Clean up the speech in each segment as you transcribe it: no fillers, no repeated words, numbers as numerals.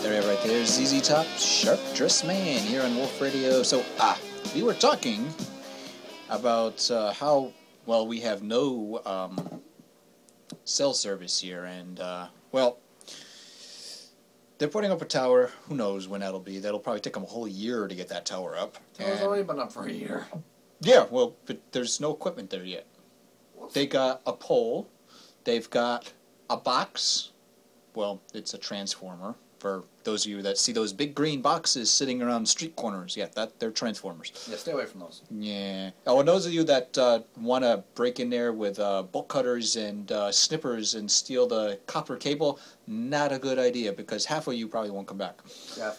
There, right there, ZZ Top, Sharp Dressed Man here on Wolf Radio. So, we were talking about how, well, we have no cell service here, and, well, they're putting up a tower. Who knows when that'll be? That'll probably take them a whole year to get that tower up. Tower's already been up for a year. Yeah, well, but there's no equipment there yet. They got a pole. They've got a box. Well, it's a transformer. For those of you that see those big green boxes sitting around street corners, yeah, they're transformers. Yeah, stay away from those. Yeah. Oh, and those of you that want to break in there with bolt cutters and snippers and steal the copper cable, not a good idea, because half of you probably won't come back. Yeah,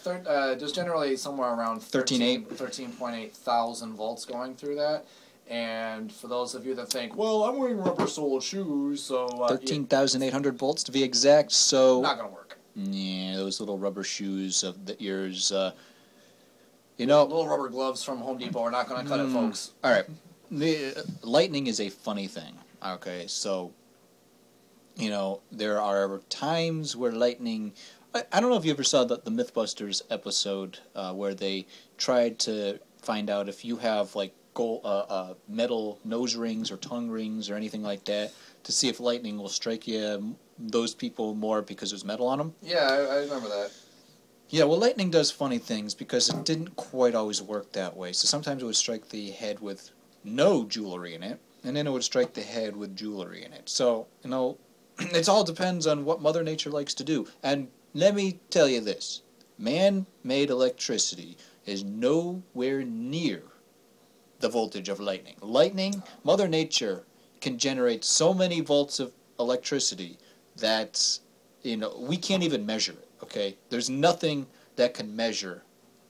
there's generally somewhere around 13.8 thousand volts going through that. And for those of you that think, well, I'm wearing rubber-soled shoes, so... 13,800 volts to be exact, so... Not going to work. Yeah, those little rubber shoes of the ears, you know... Little rubber gloves from Home Depot are not going to cut it, folks. All right. Lightning is a funny thing, okay? So, you know, there are times where lightning... I don't know if you ever saw the Mythbusters episode where they tried to find out if you have, like, metal nose rings or tongue rings or anything like that to see if lightning will strike those people more because there's metal on them. Yeah, I remember that. Yeah, well, lightning does funny things because it didn't quite always work that way. So sometimes it would strike the head with no jewelry in it, and then it would strike the head with jewelry in it. So, you know, it all depends on what Mother Nature likes to do. And let me tell you this. Man-made electricity is nowhere near the voltage of lightning. Lightning, Mother Nature can generate so many volts of electricity that, you know, we can't even measure it, okay? There's nothing that can measure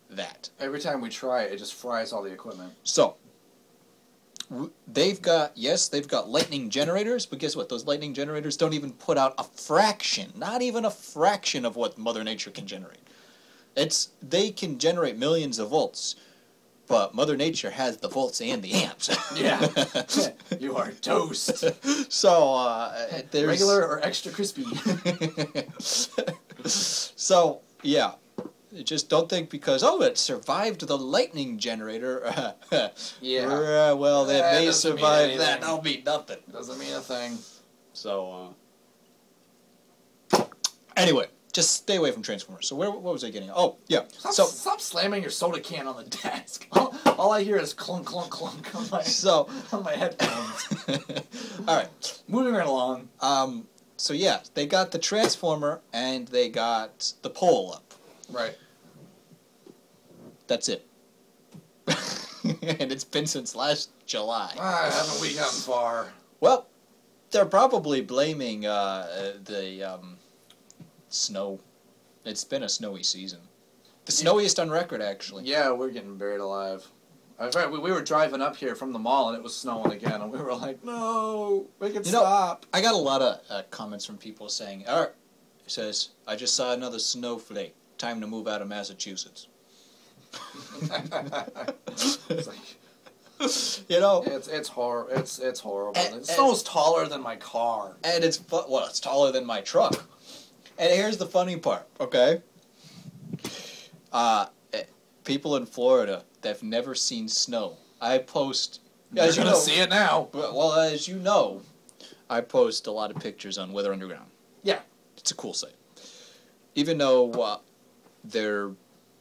that. Every time we try it, it just fries all the equipment. So, they've got lightning generators, but guess what? Those lightning generators don't even put out a fraction, not even a fraction of what Mother Nature can generate. They can generate millions of volts, but Mother Nature has the volts and the amps. Yeah. You are toast. So, there's... Regular or extra crispy? So, yeah. Just don't think because, it survived the lightning generator. Yeah. Well, that may survive that. That'll be nothing. Doesn't mean a thing. So, anyway. Just stay away from Transformers. So what was I getting at? Oh, yeah. Stop slamming your soda can on the desk. All I hear is clunk, clunk, clunk on my headphones. All right. Moving right along. So, yeah, they got the Transformer and they got the pole up. Right. That's it. And it's been since last July. Haven't we gotten far? Well, they're probably blaming the... snow. It's been a snowy season. The snowiest on record, actually. Yeah, we're getting buried alive. In fact, we were driving up here from the mall, and it was snowing again, and we were like, no, make it stop. I got a lot of comments from people saying, all right, it says, I just saw another snowflake. Time to move out of Massachusetts. It's like, you know, it's horrible. It's horrible. The snow's taller than my car. And it's taller than my truck. And here's the funny part, okay? People in Florida that have never seen snow. I post... You're going to see it now. Well, as you know, I post a lot of pictures on Weather Underground. Yeah. It's a cool site. Even though they're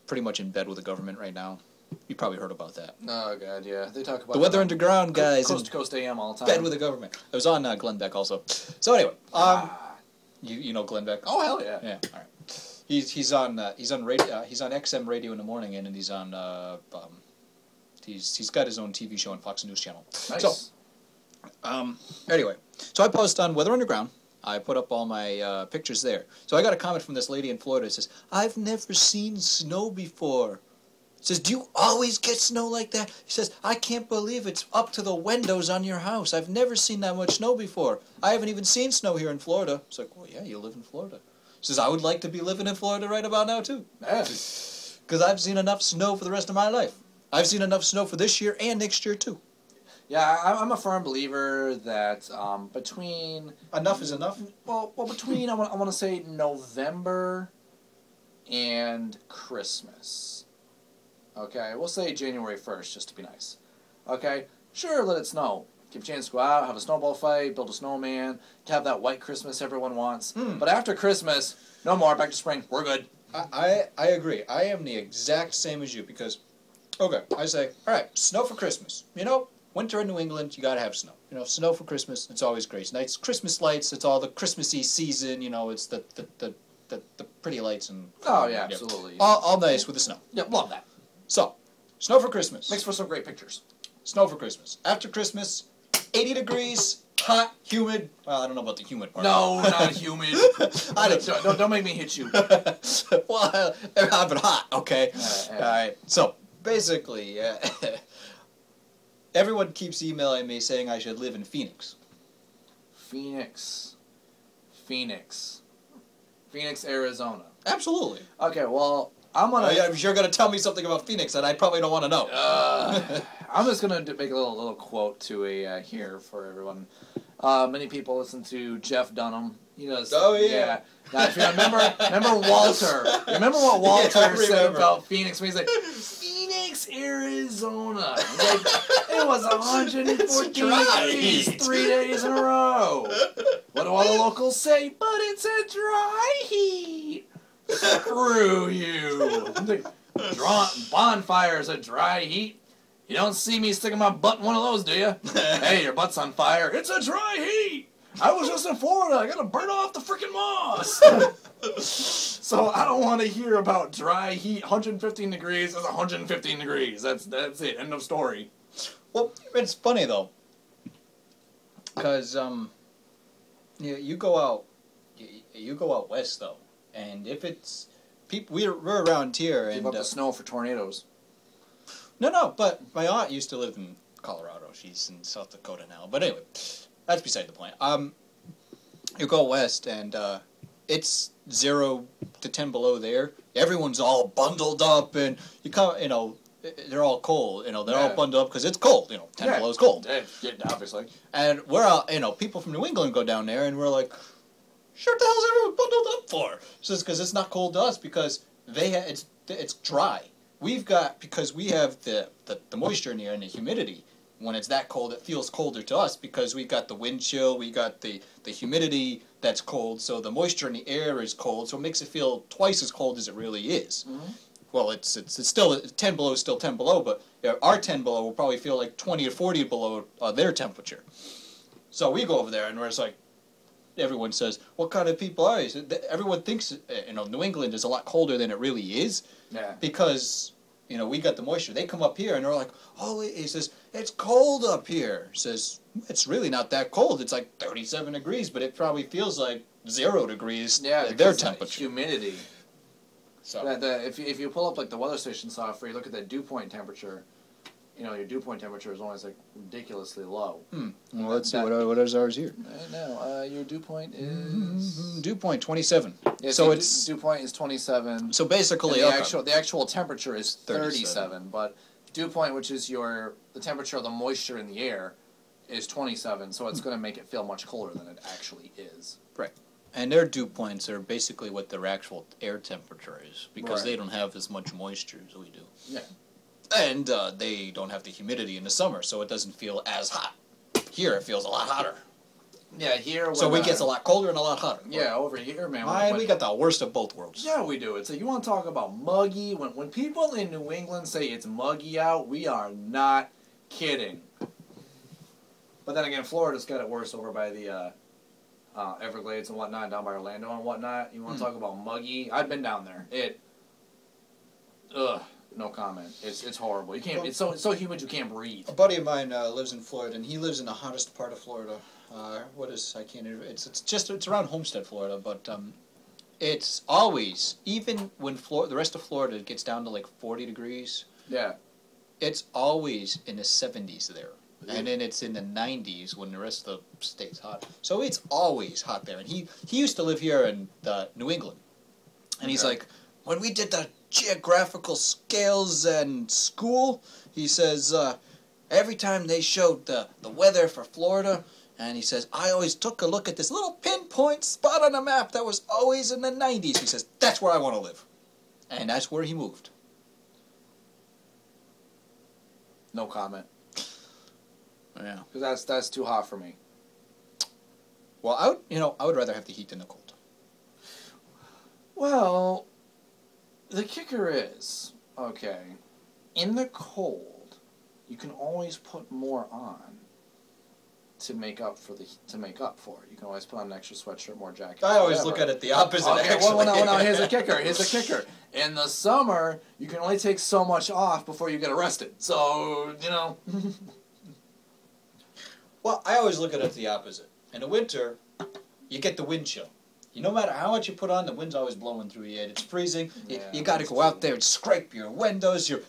pretty much in bed with the government right now. You probably heard about that. Oh, God, yeah. They talk about the Weather Underground guys. Coast to Coast AM all the time. Bed with the government. I was on Glenn Beck also. So anyway, You know Glenn Beck? Oh, hell yeah. Yeah, all right. He's on radio. He's on XM radio in the morning, and he's on he's got his own TV show on Fox News Channel. Nice. So, anyway, so I post on Weather Underground. I put up all my pictures there. So I got a comment from this lady in Florida that says, "I've never seen snow before." Says, "Do you always get snow like that?" He says, "I can't believe it's up to the windows on your house. I've never seen that much snow before. I haven't even seen snow here in Florida." It's like, well, yeah, you live in Florida. He says, "I would like to be living in Florida right about now, too. Because I've seen enough snow for the rest of my life. I've seen enough snow for this year and next year, too." Yeah, I'm a firm believer that between... Enough is enough? Well, between, I want to say November and Christmas. Okay, we'll say January 1st just to be nice. Okay, sure, let it snow. Give a chance to go out, have a snowball fight, build a snowman, to have that white Christmas everyone wants. But after Christmas, no more, back to spring, we're good. I agree. I am the exact same as you because, okay, I say, all right, snow for Christmas. You know, winter in New England, you gotta have snow. You know, snow for Christmas, it's always great. Nights, Christmas lights, it's all the Christmassy season. You know, it's the pretty lights and. Oh yeah, absolutely. All nice with the snow. Yeah, love that. So, snow for Christmas. Makes for some great pictures. Snow for Christmas. After Christmas, 80 degrees, hot, humid. Well, I don't know about the humid part. No, not humid. Don't make me hit you. Well, I've been hot, okay? All Alright, so, basically, everyone keeps emailing me saying I should live in Phoenix. Phoenix, Arizona. Absolutely. Okay, well, I'm gonna. If you're going to tell me something about Phoenix that I probably don't want to know. I'm just gonna make a little quote to a here for everyone. Many people listen to Jeff Dunham. He does. Oh yeah. Now, if you remember Walter. Remember what Walter said about Phoenix? When he's like, Phoenix, Arizona. Like, it was 114 degrees 3 days in a row. What do all the locals say? But it's a dry heat. Screw you. Bonfire's a dry heat. You don't see me sticking my butt in one of those, do you? Hey, your butt's on fire. It's a dry heat. I was just in Florida. I gotta burn off the freaking moss. So I don't want to hear about dry heat. 115 degrees is 115 degrees. That's it. End of story. Well, it's funny though, because you go out west though, and if it's people, we're around here and Give up the snow for tornadoes. No, but my aunt used to live in Colorado. She's in South Dakota now. But anyway, that's beside the point. You go west, and it's 0 to 10 below there. Everyone's all bundled up, and they're all cold. They're all bundled up because it's cold. 10 below is cold. Yeah, obviously. And we're out. People from New England go down there, and we're like, sure, what the hell's everyone bundled up for? Just because it's not cold to us because it's dry. Because we have the moisture in the air and the humidity, when it's that cold, it feels colder to us because we got the wind chill, we got the humidity that's cold, so the moisture in the air is cold, so it makes it feel twice as cold as it really is. Mm-hmm. Well, it's still 10 below is still 10 below, but our 10 below will probably feel like 20 or 40 below their temperature. So we go over there and we're just like, everyone says, what kind of people are you? Everyone thinks New England is a lot colder than it really is. Yeah. Because we got the moisture. They come up here and they're like, oh, he says, it's cold up here. He says, it's really not that cold. It's like 37 degrees, but it probably feels like 0 degrees. Yeah, their temperature. Humidity. So if you pull up like the weather station software, you look at that dew point temperature. Your dew point temperature is always like ridiculously low. Well, let's see what is ours here. No, your dew point is dew point 27. Yeah, so dew point is 27. So basically, the actual temperature is 37, but dew point, which is the temperature of the moisture in the air, is 27. So it's going to make it feel much colder than it actually is. Right. And their dew points are basically what their actual air temperature is because they don't have as much moisture as we do. Yeah. And they don't have the humidity in the summer, so it doesn't feel as hot. Here, it feels a lot hotter. Yeah, here. So it gets a lot colder and a lot hotter. Yeah, over here, man. We got the worst of both worlds. Yeah, we do. It's you want to talk about muggy? When people in New England say it's muggy out, we are not kidding. But then again, Florida's got it worse over by the Everglades and whatnot, down by Orlando and whatnot. You want to talk about muggy? I've been down there. No comment. It's horrible. You can't. It's so humid you can't breathe. A buddy of mine lives in Florida, and he lives in the hottest part of Florida. It's around Homestead, Florida, but it's always, even when the rest of Florida gets down to like 40 degrees. Yeah. It's always in the 70s there. And then it's in the 90s when the rest of the state's hot. So it's always hot there. And he used to live here in New England. And he's like, when we did the geographical scales in school, he says, every time they showed the weather for Florida, and he says, I always took a look at this little pinpoint spot on the map that was always in the 90s. He says, that's where I want to live. And that's where he moved. No comment. Yeah. Because that's too hot for me. Well, I would rather have the heat than the cold. Well, the kicker is, okay, in the cold, you can always put more on to make up for it. You can always put on an extra sweatshirt, more jacket. I always look at it the opposite. Okay, actually. well, here's the kicker. In the summer, you can only take so much off before you get arrested. So, Well, I always look at it the opposite. In the winter, you get the wind chill. No matter how much you put on, the wind's always blowing through your head. It's freezing. You got to go out there and scrape your windows. You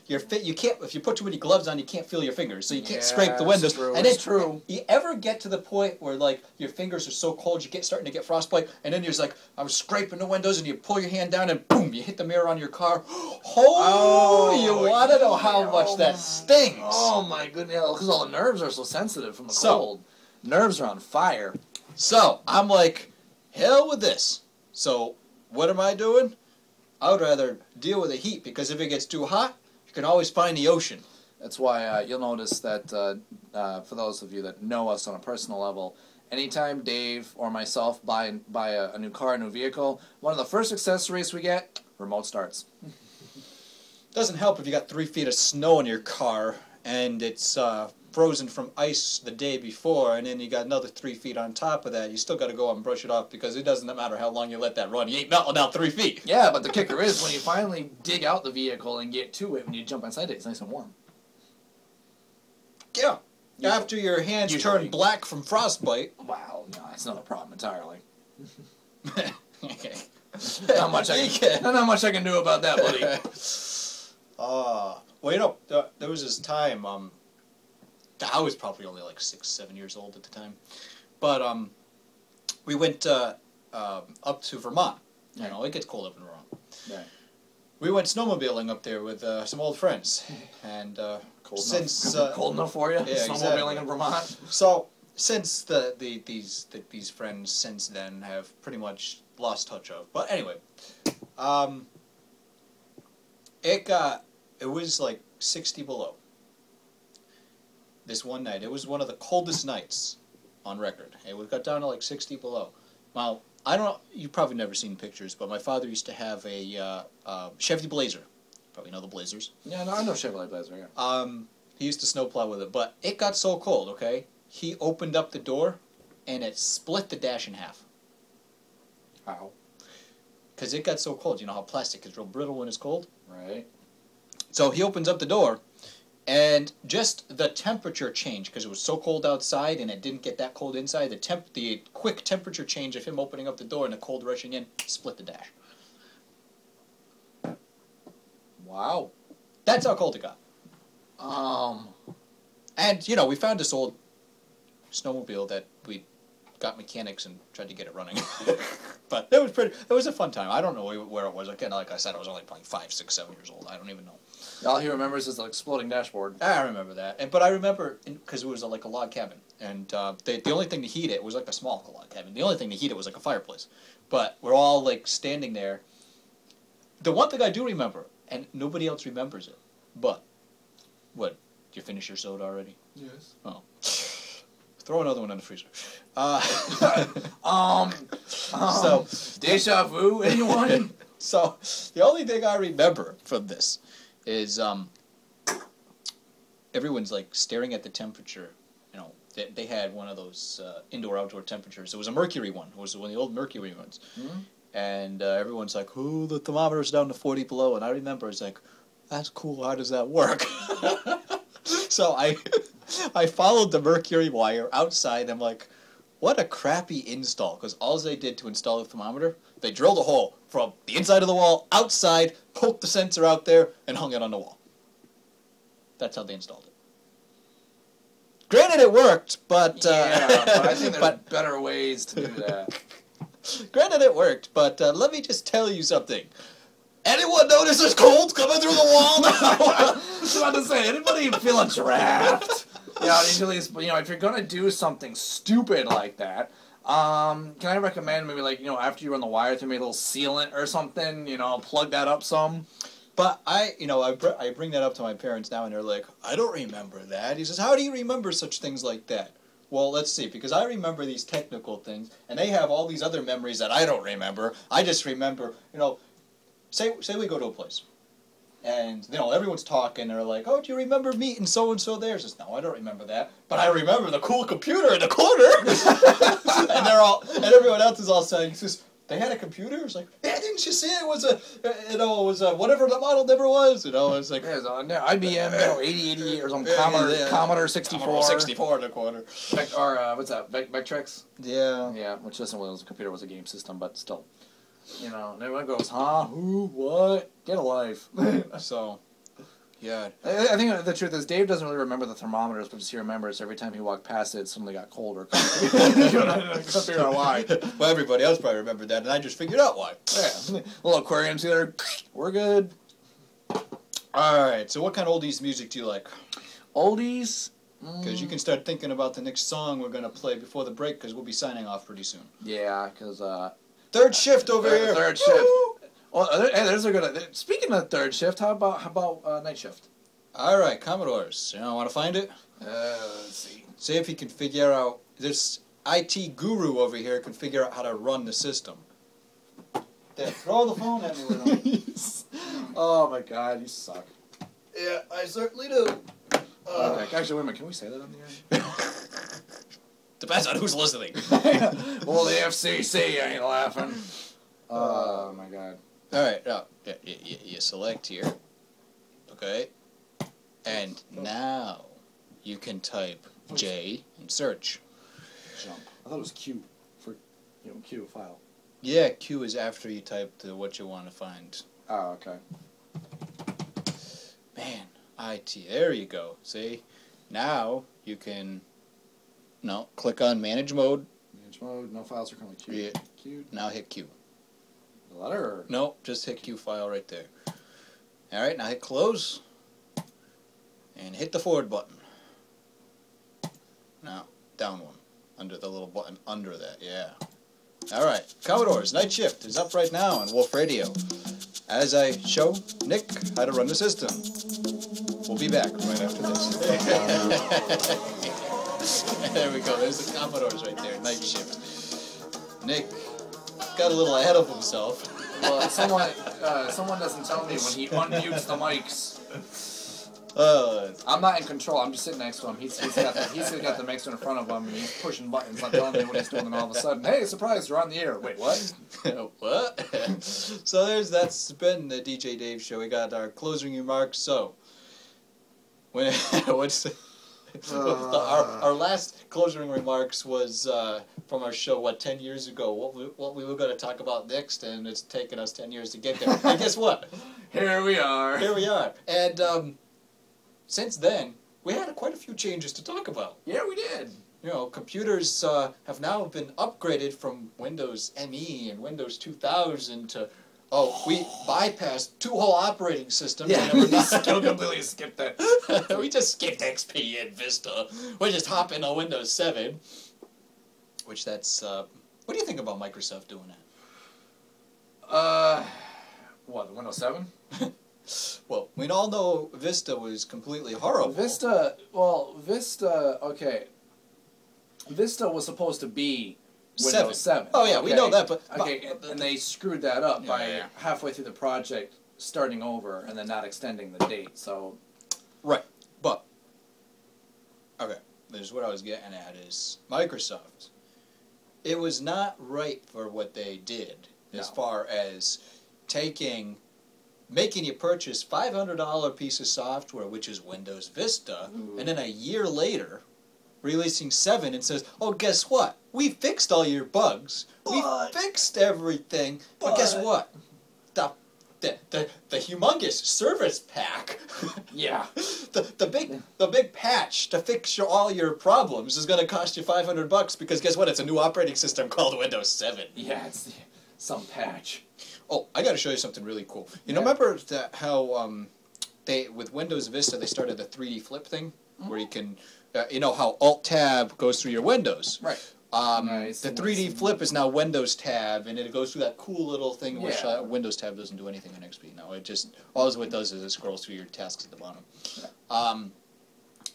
can't. If you put too many gloves on, you can't feel your fingers, so you can't scrape the windows. True. And it's true. You ever get to the point where like your fingers are so cold you starting to get frostbite, and then you're just like, I'm scraping the windows, and you pull your hand down, and boom, you hit the mirror on your car. You want to know how much that stings? Oh my goodness! Because all the nerves are so sensitive from the cold. Nerves are on fire. So I'm like, hell with this. So what am I doing? I would rather deal with the heat, because if it gets too hot, you can always find the ocean. That's why you'll notice that for those of you that know us on a personal level, anytime Dave or myself buy a new car, a new vehicle, one of the first accessories we get, remote starts. Doesn't help if you got 3 feet of snow in your car and it's frozen from ice the day before, and then you got another 3 feet on top of that. You still got to go out and brush it off, because it doesn't matter how long you let that run. You ain't melting out 3 feet. Yeah, but the kicker is when you finally dig out the vehicle and get to it, when you jump inside it, it's nice and warm. Yeah. After your hands turn black from frostbite. Wow, no, it's not a problem entirely. Okay. Not much I can do about that, buddy. Well, there was this time, I was probably only like 6, 7 years old at the time, but we went up to Vermont. You know, it gets cold up in Vermont. Right. We went snowmobiling up there with some old friends, and cold enough for you? Yeah, snowmobiling in Vermont. So since these friends since then have pretty much lost touch of. But anyway, it was like 60 below. This one night, it was one of the coldest nights on record. It got down to like 60 below. Well, I don't know, you've probably never seen pictures, but my father used to have a Chevy Blazer. Probably know the Blazers. Yeah, no, I know Chevrolet Blazer, yeah. He used to snowplow with it, but it got so cold, okay? He opened up the door, and it split the dash in half. How? Because it got so cold. You know how plastic is real brittle when it's cold? Right. So he opens up the door, and just the temperature change, because it was so cold outside and it didn't get that cold inside, the quick temperature change of him opening up the door and the cold rushing in split the dash. Wow. That's how cold it got. And, we found this old snowmobile that we got mechanics and tried to get it running. But it was a fun time. I don't know where it was. Again, like I said, I was only probably 5, 6, 7 years old. I don't even know. All he remembers is the exploding dashboard. I remember that. But I remember, because it was like a log cabin. And the only thing to heat it was like a small log cabin. The only thing to heat it was like a fireplace. But we're all like standing there. The one thing I do remember, and nobody else remembers it, but, what, did you finish your soda already? Yes. Oh. Throw another one in the freezer. So, deja vu, anyone? So, the only thing I remember from this is everyone's like staring at the temperature. They had one of those indoor-outdoor temperatures. It was a mercury one. It was one of the old mercury ones. Mm-hmm. And everyone's like, oh, the thermometer's down to 40 below. And I remember, it's like, that's cool. How does that work? So I followed the mercury wire outside. I'm like, what a crappy install. Because all they did to install the thermometer, they drilled a hole from the inside of the wall, outside, poked the sensor out there, and hung it on the wall. That's how they installed it. Granted, it worked, but... but I think there's better ways to do that. Granted, it worked, but let me just tell you something. Anyone notice there's cold coming through the wall now? I was about to say, anybody feel a draft? Usually, if you're going to do something stupid like that, Can I recommend maybe like, after you run the wire through, maybe a little sealant or something, plug that up some? But I bring that up to my parents now, and they're like, I don't remember that. He says, how do you remember such things like that? Well, let's see, because I remember these technical things, and they have all these other memories that I don't remember. I just remember, say we go to a place, and, everyone's talking, they're like, oh, do you remember meeting so-and-so there? I says, no, I don't remember that, but I remember the cool computer in the corner. and everyone else is all saying, says, they had a computer? It's like, yeah, didn't you see it was whatever the model number was? It's like, yeah, IBM, 8088 or something, Commodore 64. Commodore 64 in the corner. What's that, Vectrex? Yeah. Yeah, which wasn't a computer, was a game system, but still. And everyone goes, huh? Who? What? Get a life. So, yeah. I think the truth is Dave doesn't really remember the thermometers, but just he remembers every time he walked past it, suddenly got cold or cold. Couldn't figure out why. Well, everybody else probably remembered that, and I just figured out why. Yeah. Little aquariums there. We're good. Alright, so what kind of oldies music do you like? Oldies? Because you can start thinking about the next song we're going to play before the break, because we'll be signing off pretty soon. Yeah, because... Third shift over here! Third shift. Well, hey, there's a good... Speaking of third shift, how about night shift? Alright, Commodores. Want to find it? Let's see. See if you can figure out... This IT guru over here can figure out how to run the system. There, throw the phone at me with him. Oh my god, you suck. Yeah, I certainly do. Okay, actually, wait a minute, can we say that on the air? Depends on who's listening. Well, the FCC ain't laughing. Oh my god. Alright, now, you select here. Okay. And now you can type J and search. Jump. I thought it was Q for, Q file. Yeah, Q is after you type what you want to find. Oh, okay. Man, IT, there you go. See? Now you can, click on Manage Mode. Manage Mode, no files are currently queued. Yeah. Queued. Now hit Q. The letter? Or? Nope, just hit Q file right there. Alright, now hit Close. And hit the forward button. Now, down one. Under the little button under that, yeah. Alright, Commodores, Night Shift is up right now on Wolf Radio. As I show Nick how to run the system. We'll be back right after this. There we go, there's the Commodores right there, Night Shift. Nick got a little ahead of himself. Well, someone doesn't tell me when he unmutes the mics. I'm not in control. I'm just sitting next to him. He's got the mixer in front of him, and he's pushing buttons. I'm telling me what he's doing, and all of a sudden, hey, surprise, you're on the air. Wait, what? What? So that's been the DJ Dave show. We got our closing remarks. So, our last closing remarks was from our show, 10 years ago, what we were going to talk about next, and it's taken us 10 years to get there. And guess what? Here we are. Here we are. And since then, we had quite a few changes to talk about. Yeah, we did. Computers have now been upgraded from Windows ME and Windows 2000 to, we bypassed 2 whole operating systems. Yeah, we completely skipped that. We just skipped XP and Vista. We just hop into Windows 7. Which that's, what do you think about Microsoft doing that? What, Windows 7? Well, we all know Vista was completely horrible. Vista, okay. Vista was supposed to be Windows 7. Oh, yeah, we know that, but... Okay, and they screwed that up by halfway through the project starting over and then not extending the date, so... Right, but... Okay, this is what I was getting at, is Microsoft. It was not right for what they did, as far as making you purchase $500 piece of software, which is Windows Vista, and then a year later, releasing 7 and says, oh, guess what? We fixed all your bugs. We fixed everything. But guess what? The humongous service pack. Yeah. The big patch to fix all your problems is going to cost you $500 because guess what? It's a new operating system called Windows 7. Yeah, it's some patch. Oh, I got to show you something really cool. Remember how with Windows Vista they started the 3D flip thing, where you can, how Alt-Tab goes through your windows. Right. Nice, The 3D flip is now Windows Tab, and it goes through that cool little thing which Yeah. Windows Tab doesn't do anything in XP. No, it just all it does is it scrolls through your tasks at the bottom.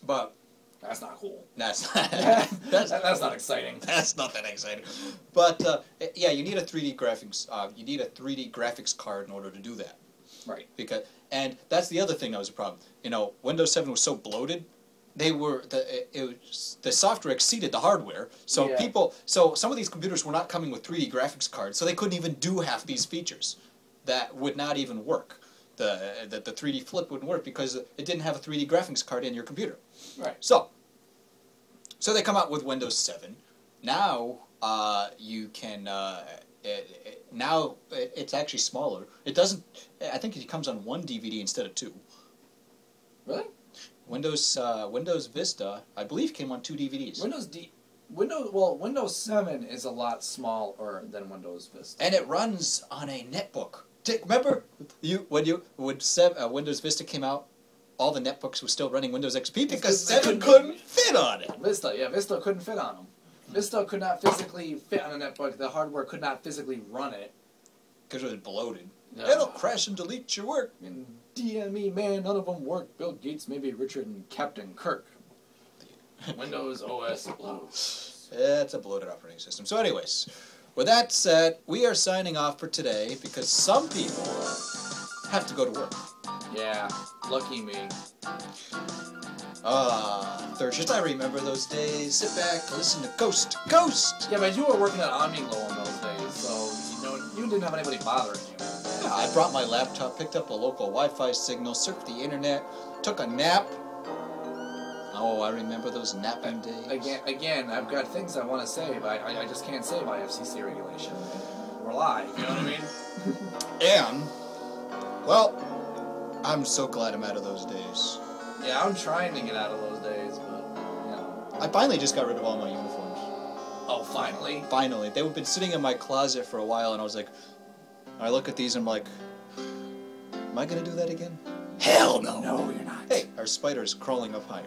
But That's not cool. that's That's not exciting. that's not that exciting. But yeah, you need a 3D graphics. You need a 3D graphics card in order to do that. Right. And that's the other thing that was a problem. You know, Windows 7 was so bloated. The software exceeded the hardware, so Yeah. so some of these computers were not coming with 3D graphics cards, so they couldn't even do half these features. That would not even work. The 3D flip wouldn't work because it didn't have a 3D graphics card in your computer. Right. So they come out with Windows 7. Now you can now it's actually smaller. It doesn't. I think it comes on one DVD instead of two. Really? Windows Vista, I believe, came on two DVDs. Windows 7 is a lot smaller than Windows Vista. And it runs on a netbook. Remember, when Windows Vista came out, all the netbooks were still running Windows XP because They 7 couldn't fit on it. Vista couldn't fit on them. Vista could not physically fit on a netbook. The hardware could not physically run it. Because it was bloated. Yeah. It'll crash and delete your work. And DME, man, none of them work. Bill Gates, maybe Richard, and Captain Kirk. Windows OS blows. It's a bloated operating system. So anyways, with that said, we are signing off for today because some people have to go to work. Yeah, lucky me. Thurshit, I remember those days. Sit back, listen to Ghost. Ghost! Yeah, but you were working at Omniglow in those days, so you didn't have anybody bothering you. Yeah, I brought my laptop, picked up a local Wi-Fi signal, surfed the internet, took a nap. Oh, I remember those napping days. Again, I've got things I want to say, but I just can't say by FCC regulation. We're live, you know what I mean? And, well, I'm so glad I'm out of those days. Yeah, I'm trying to get out of those days, but, you know. I finally just got rid of all my uniforms. Oh, finally? Finally. They've been sitting in my closet for a while, and I was like, I look at these and I'm like, am I going to do that again? Hell no. No, you're not. Hey, our spider's crawling up higher.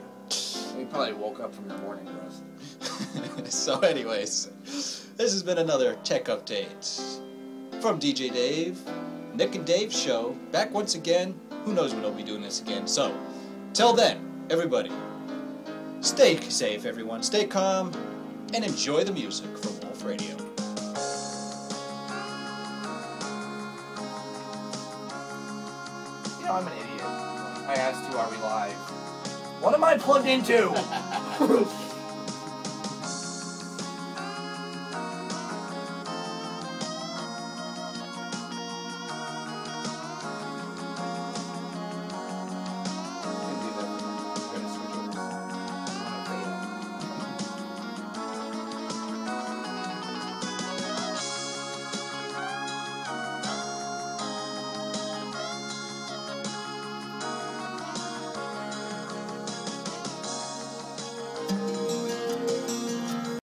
You probably woke up from your morning rest. So anyways, this has been another tech update from DJ Dave, Nick and Dave show, back once again. Who knows when I'll be doing this again. So, till then, everybody, stay safe, everyone. Stay calm and enjoy the music from Wolf Radio. You know, I'm an idiot. I asked you, are we live? What am I plugged into?